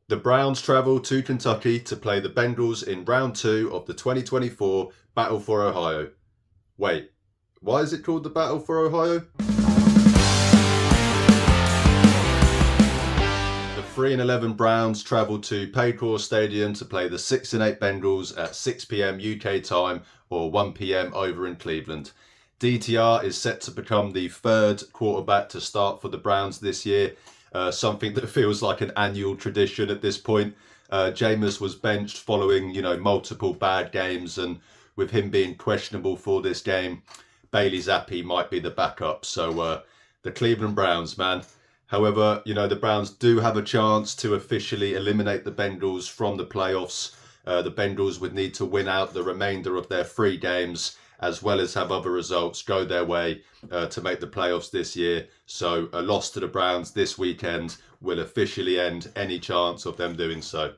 The Browns travel to Kentucky to play the Bengals in round 2 of the 2024 Battle for Ohio. Wait, why is it called the Battle for Ohio? The 3-11 Browns travel to Paycor Stadium to play the 6-8 Bengals at 6 p.m. UK time or 1 p.m. over in Cleveland. DTR is set to become the third quarterback to start for the Browns this year, something that feels like an annual tradition at this point. Jameis was benched following, multiple bad games, and with him being questionable for this game, Bailey Zappi might be the backup. So the Cleveland Browns, man. However, the Browns do have a chance to officially eliminate the Bengals from the playoffs. The Bengals would need to win out the remainder of their 3 games, as well as have other results go their way to make the playoffs this year. So a loss to the Browns this weekend will officially end any chance of them doing so.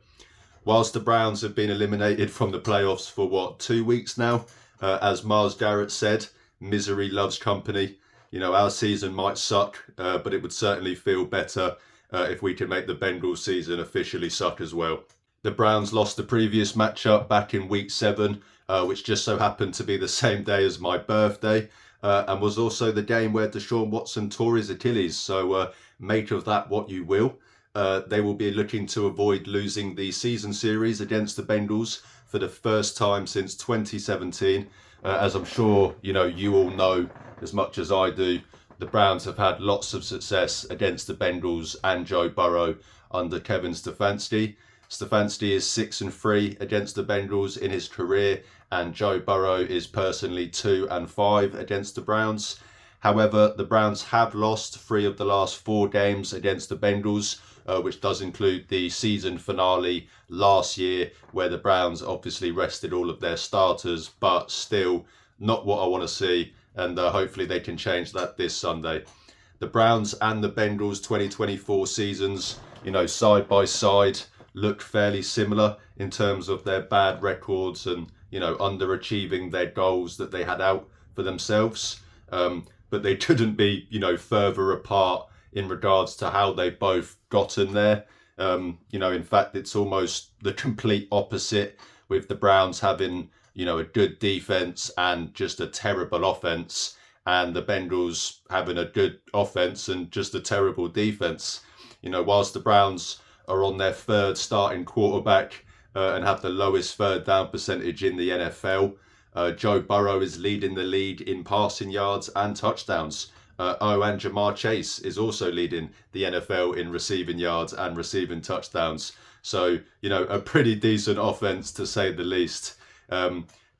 Whilst the Browns have been eliminated from the playoffs for 2 weeks now, as Myles Garrett said, misery loves company. Our season might suck, but it would certainly feel better if we could make the Bengals season officially suck as well. The Browns lost the previous matchup back in week 7, which just so happened to be the same day as my birthday, and was also the game where Deshaun Watson tore his Achilles. So make of that what you will. They will be looking to avoid losing the season series against the Bengals for the first time since 2017. As I'm sure you all know as much as I do, the Browns have had lots of success against the Bengals and Joe Burrow under Kevin Stefanski. Stefanski is 6-3 against the Bengals in his career, and Joe Burrow is personally 2-5 against the Browns. However, the Browns have lost 3 of the last 4 games against the Bengals, which does include the season finale last year, where the Browns obviously rested all of their starters, but still not what I want to see, and hopefully they can change that this Sunday. The Browns and the Bengals 2024 seasons, side by side, look fairly similar in terms of their bad records and underachieving their goals that they had out for themselves, but they couldn't be further apart in regards to how they've both gotten there. In fact, it's almost the complete opposite, with the Browns having a good defense and just a terrible offense, and the Bengals having a good offense and just a terrible defense. Whilst the Browns are on their 3rd starting quarterback and have the lowest 3rd down percentage in the NFL. Joe Burrow is leading the league in passing yards and touchdowns. And Jamar Chase is also leading the NFL in receiving yards and receiving touchdowns. So, a pretty decent offense to say the least.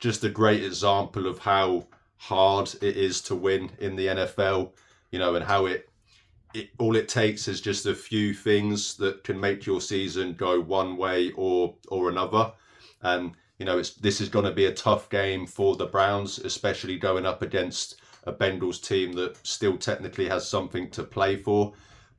Just a great example of how hard it is to win in the NFL, and how all it takes is just a few things that can make your season go one way or another. And this is going to be a tough game for the Browns, especially going up against a Bengals team that still technically has something to play for.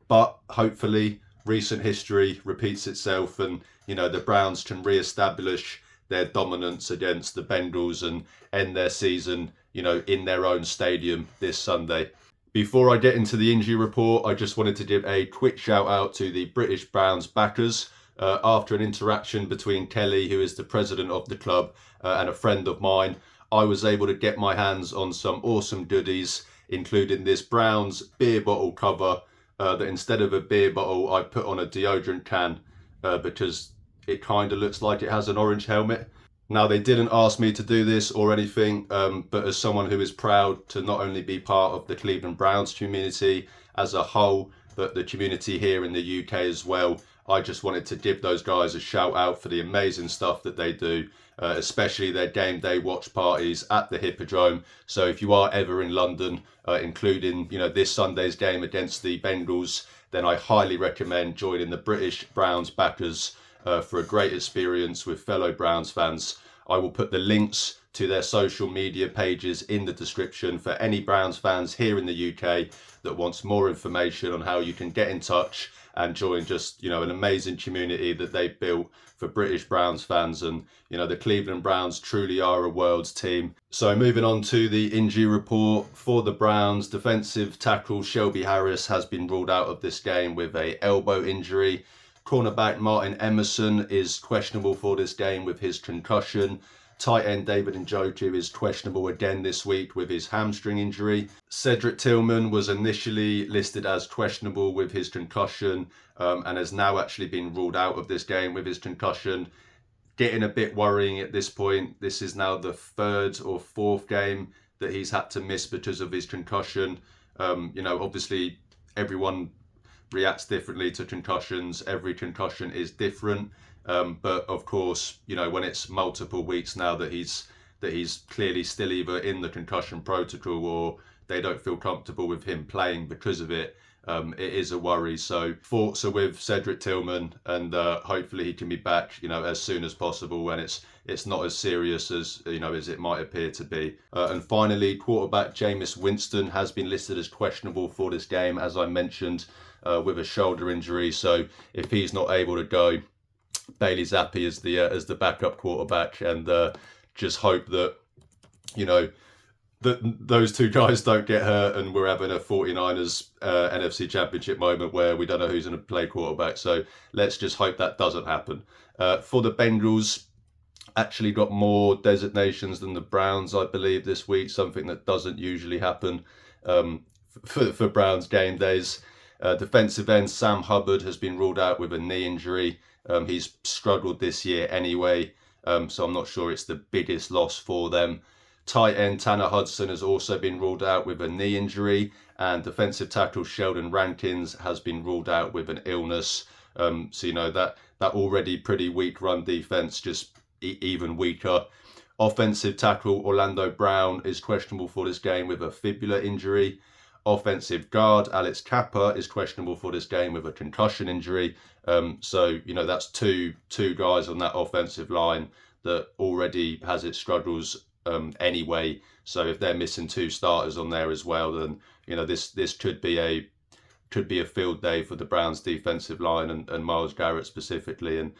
But hopefully recent history repeats itself, and the Browns can re-establish their dominance against the Bengals and end their season in their own stadium this Sunday. Before I get into the injury report, I just wanted to give a quick shout out to the British Browns backers. After an interaction between Kelly, who is the president of the club, and a friend of mine, I was able to get my hands on some awesome goodies, including this Browns beer bottle cover that instead of a beer bottle, I put on a deodorant can because it kind of looks like it has an orange helmet. Now, they didn't ask me to do this or anything, but as someone who is proud to not only be part of the Cleveland Browns community as a whole, but the community here in the UK as well, I just wanted to give those guys a shout out for the amazing stuff that they do, especially their game day watch parties at the Hippodrome. So if you are ever in London, including this Sunday's game against the Bengals, then I highly recommend joining the British Browns backers for a great experience with fellow Browns fans. I will put the links to their social media pages in the description for any Browns fans here in the UK that wants more information on how you can get in touch and join just an amazing community that they've built for British Browns fans. And the Cleveland Browns truly are a world's team. So moving on to the injury report for the Browns, defensive tackle Shelby Harris has been ruled out of this game with a elbow injury. Cornerback Martin Emerson is questionable for this game with his concussion. Tight end David Njoku is questionable again this week with his hamstring injury. Cedric Tillman was initially listed as questionable with his concussion and has now actually been ruled out of this game with his concussion. Getting a bit worrying at this point. This is now the third or fourth game that he's had to miss because of his concussion. Obviously everyone reacts differently to concussions. Every concussion is different. But of course, when it's multiple weeks now that he's clearly still either in the concussion protocol or they don't feel comfortable with him playing because of it, it is a worry. So thoughts are with Cedric Tillman, and hopefully he can be back, as soon as possible when it's not as serious as as it might appear to be. And finally, quarterback Jameis Winston has been listed as questionable for this game, as I mentioned, with a shoulder injury. So if he's not able to go, Bailey Zappi as the backup quarterback, and just hope that that those two guys don't get hurt and we're having a 49ers NFC Championship moment where we don't know who's going to play quarterback. So let's just hope that doesn't happen. For the Bengals, actually got more designations than the Browns, I believe, this week, something that doesn't usually happen for Browns game days. Defensive end Sam Hubbard has been ruled out with a knee injury. He's struggled this year anyway, so I'm not sure it's the biggest loss for them. Tight end Tanner Hudson has also been ruled out with a knee injury, and defensive tackle Sheldon Rankins has been ruled out with an illness. So that already pretty weak run defense just even weaker. Offensive tackle Orlando Brown is questionable for this game with a fibula injury. Offensive guard Alex Kappa is questionable for this game with a concussion injury. So that's two guys on that offensive line that already has its struggles anyway. So if they're missing two starters on there as well, then this could be a field day for the Browns defensive line and Myles Garrett specifically. And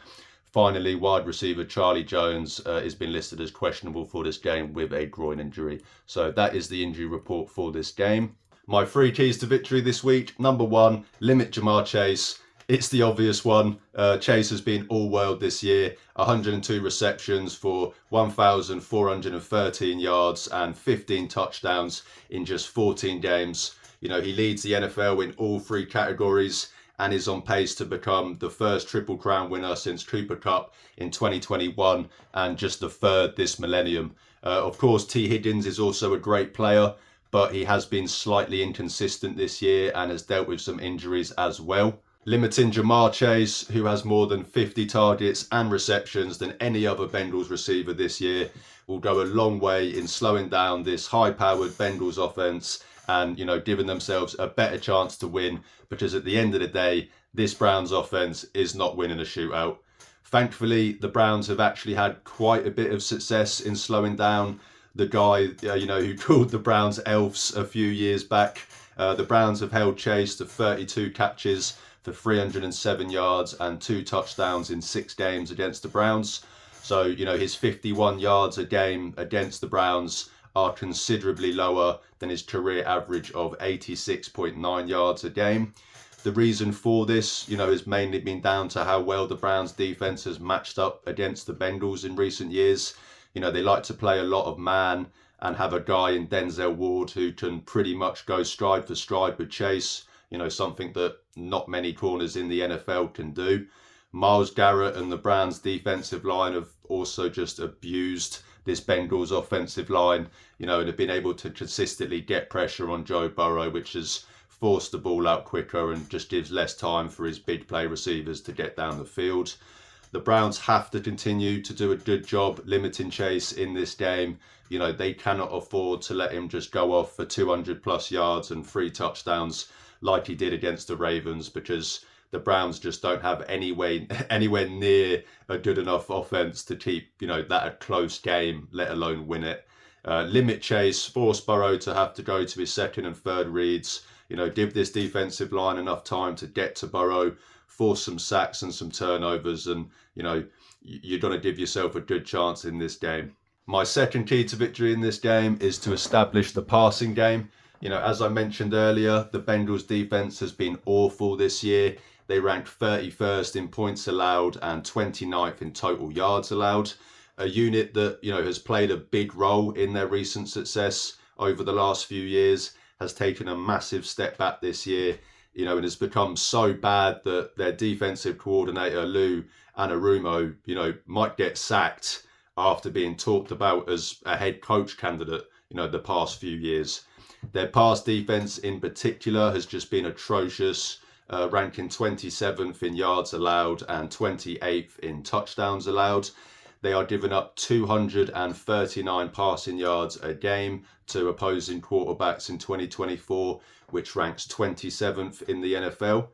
finally, wide receiver Charlie Jones has been listed as questionable for this game with a groin injury. So that is the injury report for this game. My 3 keys to victory this week. Number 1, limit Ja'Marr Chase. It's the obvious one. Chase has been all-world this year. 102 receptions for 1,413 yards and 15 touchdowns in just 14 games. He leads the NFL in all 3 categories and is on pace to become the first Triple Crown winner since Cooper Kupp in 2021 and just the 3rd this millennium. Of course, T. Higgins is also a great player, but he has been slightly inconsistent this year and has dealt with some injuries as well. Limiting Ja'Marr Chase, who has more than 50 targets and receptions than any other Bengals receiver this year, will go a long way in slowing down this high-powered Bengals offense and, giving themselves a better chance to win, because at the end of the day, this Browns offense is not winning a shootout. Thankfully, the Browns have actually had quite a bit of success in slowing down the guy, who called the Browns elves a few years back. The Browns have held Chase to 32 catches for 307 yards and 2 touchdowns in 6 games against the Browns. So, his 51 yards a game against the Browns are considerably lower than his career average of 86.9 yards a game. The reason for this, has mainly been down to how well the Browns defense has matched up against the Bengals in recent years. They like to play a lot of man and have a guy in Denzel Ward who can pretty much go stride for stride with Chase, something that not many corners in the NFL can do. Myles Garrett and the Browns defensive line have also just abused this Bengals offensive line, and have been able to consistently get pressure on Joe Burrow, which has forced the ball out quicker and just gives less time for his big play receivers to get down the field. The Browns have to continue to do a good job limiting Chase in this game. They cannot afford to let him just go off for 200 plus yards and 3 touchdowns like he did against the Ravens, because the Browns just don't have anywhere near a good enough offense to keep, that a close game, let alone win it. Limit Chase, force Burrow to have to go to his 2nd and 3rd reads, give this defensive line enough time to get to Burrow, force some sacks and some turnovers, and you're going to give yourself a good chance in this game. My 2nd key to victory in this game is to establish the passing game. As I mentioned earlier, the Bengals defense has been awful this year, They ranked 31st in points allowed and 29th in total yards allowed. A unit that, has played a big role in their recent success over the last few years, has taken a massive step back this year, and has become so bad that their defensive coordinator, Lou Anarumo, might get sacked after being talked about as a head coach candidate, the past few years. Their pass defense in particular has just been atrocious, ranking 27th in yards allowed and 28th in touchdowns allowed. They are giving up 239 passing yards a game to opposing quarterbacks in 2024, which ranks 27th in the NFL.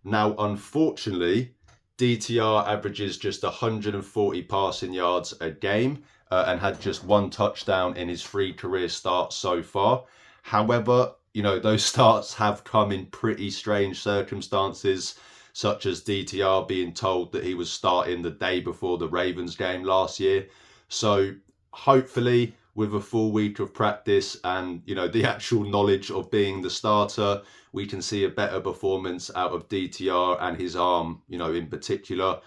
Now, unfortunately, DTR averages just 140 passing yards a game and had just one touchdown in his 3 career starts so far. However, those starts have come in pretty strange circumstances, such as DTR being told that he was starting the day before the Ravens game last year. So hopefully with a full week of practice and, the actual knowledge of being the starter, we can see a better performance out of DTR and his arm, in particular.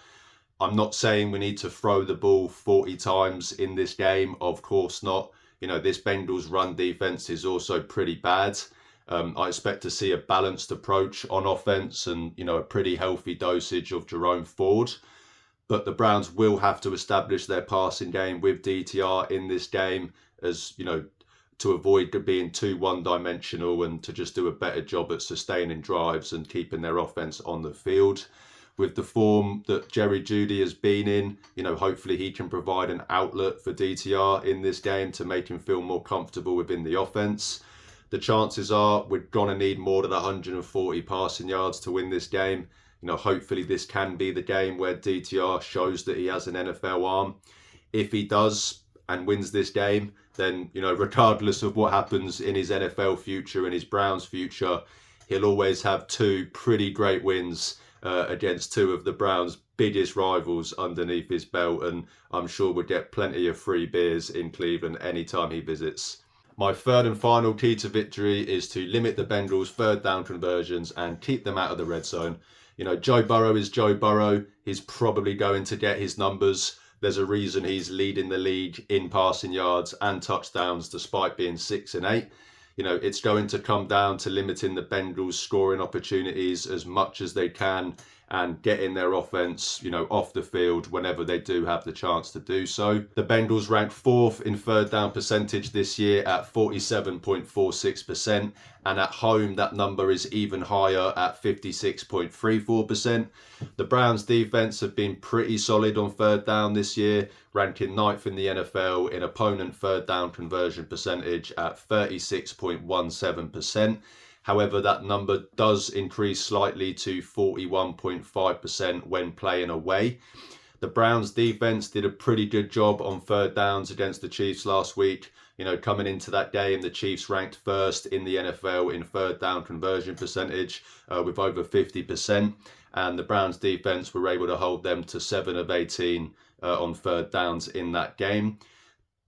I'm not saying we need to throw the ball 40 times in this game. Of course not. This Bengals run defense is also pretty bad. I expect to see a balanced approach on offense and, a pretty healthy dosage of Jerome Ford. But the Browns will have to establish their passing game with DTR in this game, as, to avoid being too one-dimensional and to just do a better job at sustaining drives and keeping their offense on the field. With the form that Jerry Jeudy has been in, hopefully he can provide an outlet for DTR in this game to make him feel more comfortable within the offense. The chances are we're going to need more than 140 passing yards to win this game. Hopefully this can be the game where DTR shows that he has an NFL arm. If he does and wins this game, then, regardless of what happens in his NFL future and his Browns future, he'll always have 2 pretty great wins against 2 of the Browns' biggest rivals underneath his belt, and I'm sure we'll get plenty of free beers in Cleveland anytime he visits. My third and final key to victory is to limit the Bengals' third down conversions and keep them out of the red zone. Joe Burrow is Joe Burrow. He's probably going to get his numbers. There's a reason he's leading the league in passing yards and touchdowns despite being 6-8. It's going to come down to limiting the Bengals' scoring opportunities as much as they can and getting their offense, off the field whenever they do have the chance to do so. The Bengals ranked 4th in third down percentage this year at 47.46%, and at home that number is even higher at 56.34%. The Browns defense have been pretty solid on third down this year, ranking 9th in the NFL in opponent third down conversion percentage at 36.17%. However, that number does increase slightly to 41.5% when playing away. The Browns defense did a pretty good job on third downs against the Chiefs last week. Coming into that game, the Chiefs ranked first in the NFL in third down conversion percentage with over 50%. And the Browns defense were able to hold them to 7 of 18 on third downs in that game.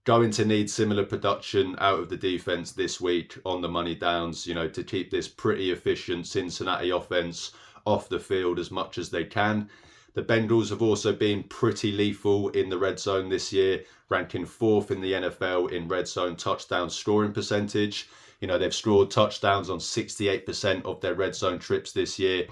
Going to need similar production out of the defense this week on the money downs, to keep this pretty efficient Cincinnati offense off the field as much as they can. The Bengals have also been pretty lethal in the red zone this year, ranking 4th in the NFL in red zone touchdown scoring percentage. They've scored touchdowns on 68% of their red zone trips this year,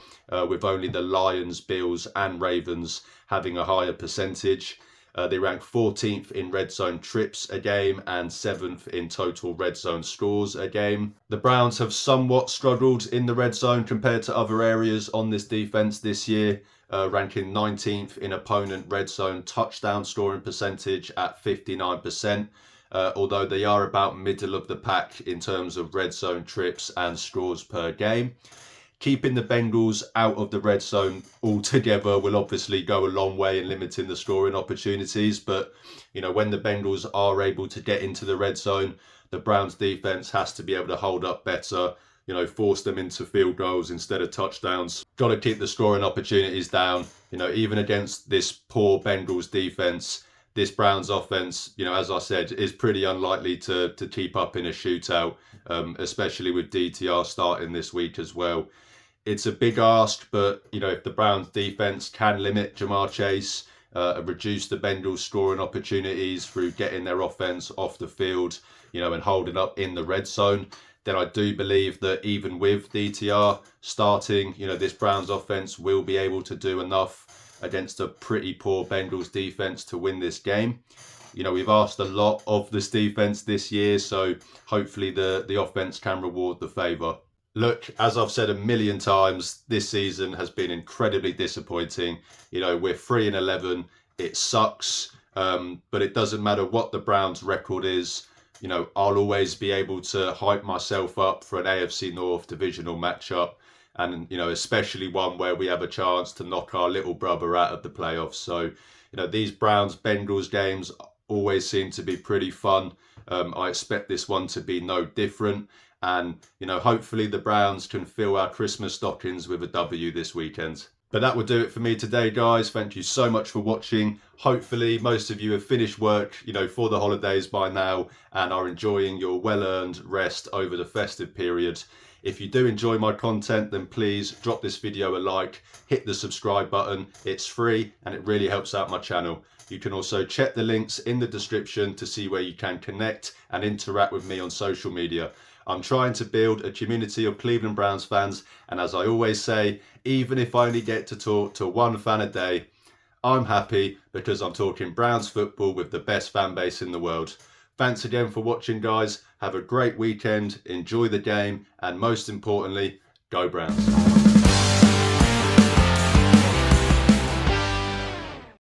with only the Lions, Bills and Ravens having a higher percentage. They rank 14th in red zone trips a game and 7th in total red zone scores a game. The Browns have somewhat struggled in the red zone compared to other areas on this defense this year, ranking 19th in opponent red zone touchdown scoring percentage at 59%, although they are about middle of the pack in terms of red zone trips and scores per game. Keeping the Bengals out of the red zone altogether will obviously go a long way in limiting the scoring opportunities. But, when the Bengals are able to get into the red zone, the Browns defense has to be able to hold up better, force them into field goals instead of touchdowns. Got to keep the scoring opportunities down. Even against this poor Bengals defense, this Browns offense, as I said, is pretty unlikely to keep up in a shootout, especially with DTR starting this week as well. It's a big ask, but if the Browns defense can limit Jamar Chase, and reduce the Bengals scoring opportunities through getting their offense off the field, and holding up in the red zone, then I do believe that even with DTR starting, this Browns offense will be able to do enough against a pretty poor Bengals defense to win this game. We've asked a lot of this defense this year, so hopefully the offense can reward the favour. Look, as I've said a million times, this season has been incredibly disappointing. We're 3-11. It sucks, but it doesn't matter what the Browns' record is. I'll always be able to hype myself up for an AFC North divisional matchup, and especially one where we have a chance to knock our little brother out of the playoffs. So, these Browns-Bengals games always seem to be pretty fun. I expect this one to be no different. And, hopefully the Browns can fill our Christmas stockings with a W this weekend. But that will do it for me today, guys. Thank you so much for watching. Hopefully most of you have finished work, for the holidays by now and are enjoying your well-earned rest over the festive period. If you do enjoy my content, then please drop this video a like, hit the subscribe button. It's free and it really helps out my channel. You can also check the links in the description to see where you can connect and interact with me on social media. I'm trying to build a community of Cleveland Browns fans, and as I always say, even if I only get to talk to one fan a day, I'm happy because I'm talking Browns football with the best fan base in the world. Thanks again for watching, guys. Have a great weekend, enjoy the game, and most importantly, go Browns.